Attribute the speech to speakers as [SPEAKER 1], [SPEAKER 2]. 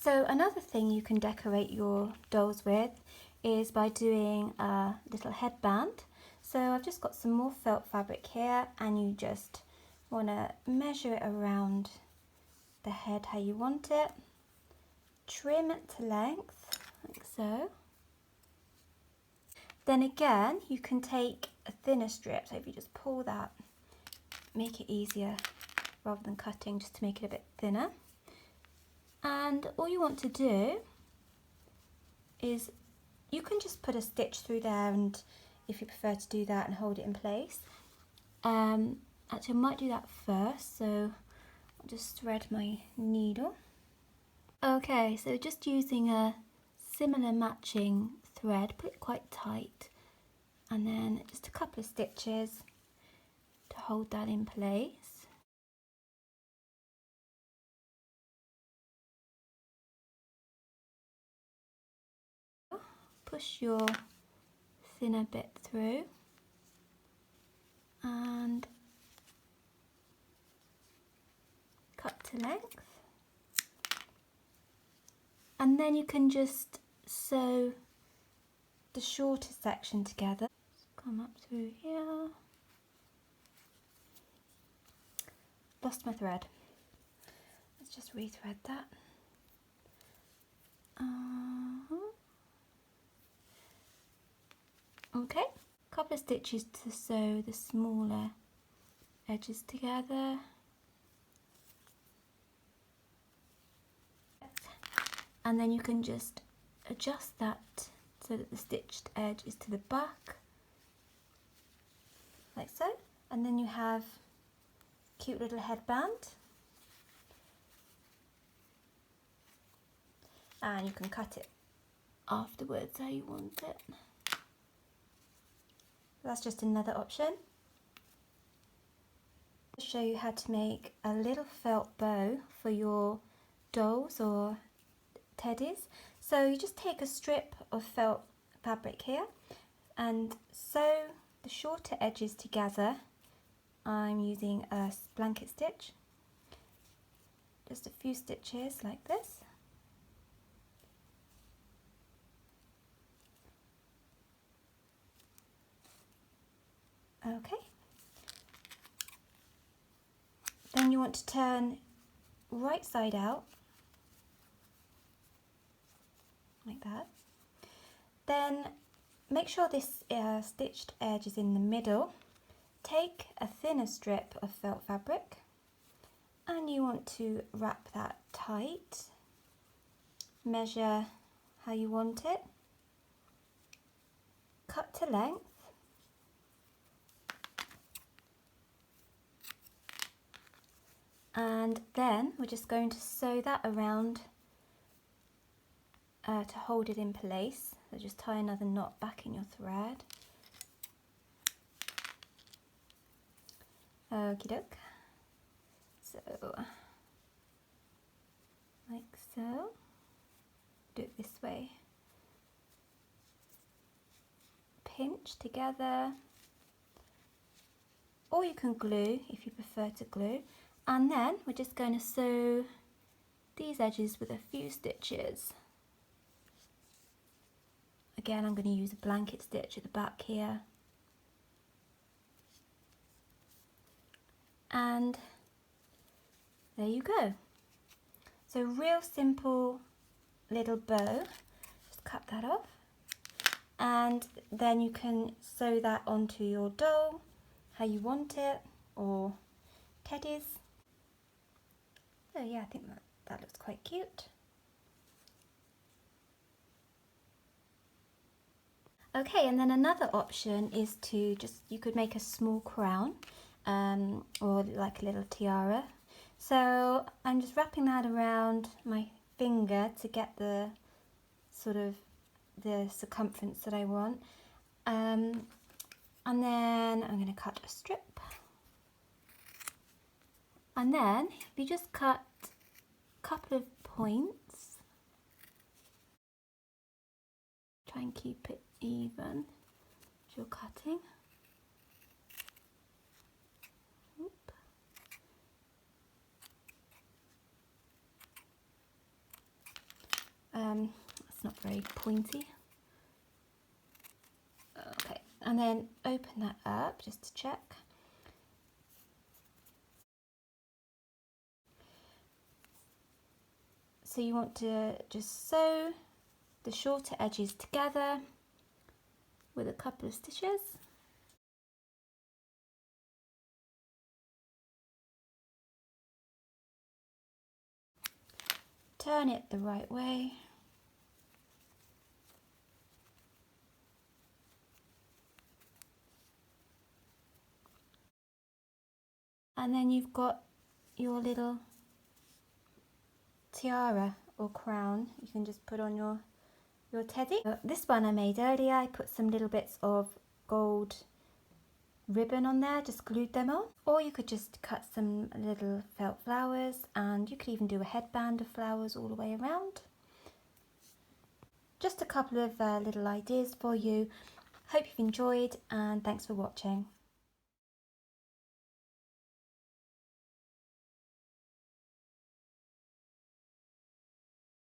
[SPEAKER 1] So another thing you can decorate your dolls with is by doing a little headband. So I've just got some more felt fabric here, and you just want to measure it around the head how you want it. Trim it to length, like so. Then again, you can take a thinner strip, so if you just pull that, make it easier rather than cutting, just to make it a bit thinner. And all you want to do is, you can just put a stitch through there, and if you prefer to do that, and hold it in place. Actually, I might do that first, so I'll just thread my needle. Okay, so just using a similar matching thread, put it quite tight, and then just a couple of stitches to hold that in place. Push your thinner bit through and cut to length, and then you can just sew the shorter section together. Come up through here. Lost my thread. Let's just rethread that. Okay, couple of stitches to sew the smaller edges together. And then you can just adjust that so that the stitched edge is to the back, like so. And then you have a cute little headband. And you can cut it afterwards how you want it. That's just another option. I'll show you how to make a little felt bow for your dolls or teddies. So you just take a strip of felt fabric here and sew the shorter edges together. I'm using a blanket stitch. Just a few stitches like this. Okay. Then you want to turn right side out, like that. Then make sure this stitched edge is in the middle. Take a thinner strip of felt fabric and you want to wrap that tight. Measure how you want it. Cut to length. And then we're just going to sew that around to hold it in place. So just tie another knot back in your thread. Okie doke. So, like so. Do it this way. Pinch together. Or you can glue if you prefer to glue. And then we're just going to sew these edges with a few stitches. Again, I'm going to use a blanket stitch at the back here. And there you go. So real simple little bow. Just cut that off. And then you can sew that onto your doll how you want it, or teddies. So yeah, I think that looks quite cute. Okay, and then another option is to you could make a small crown or like a little tiara. So I'm just wrapping that around my finger to get the sort of the circumference that I want. And then I'm going to cut a strip. And then if you just cut a couple of points, try and keep it even as you're cutting. Oop. It's not very pointy. Okay, and then open that up just to check. So you want to just sew the shorter edges together with a couple of stitches. Turn it the right way. And then you've got your little tiara or crown you can just put on your teddy. This one I made earlier, I put some little bits of gold ribbon on there, just glued them on. Or you could just cut some little felt flowers, and you could even do a headband of flowers all the way around. Just a couple of little ideas for you. Hope you've enjoyed, and thanks for watching.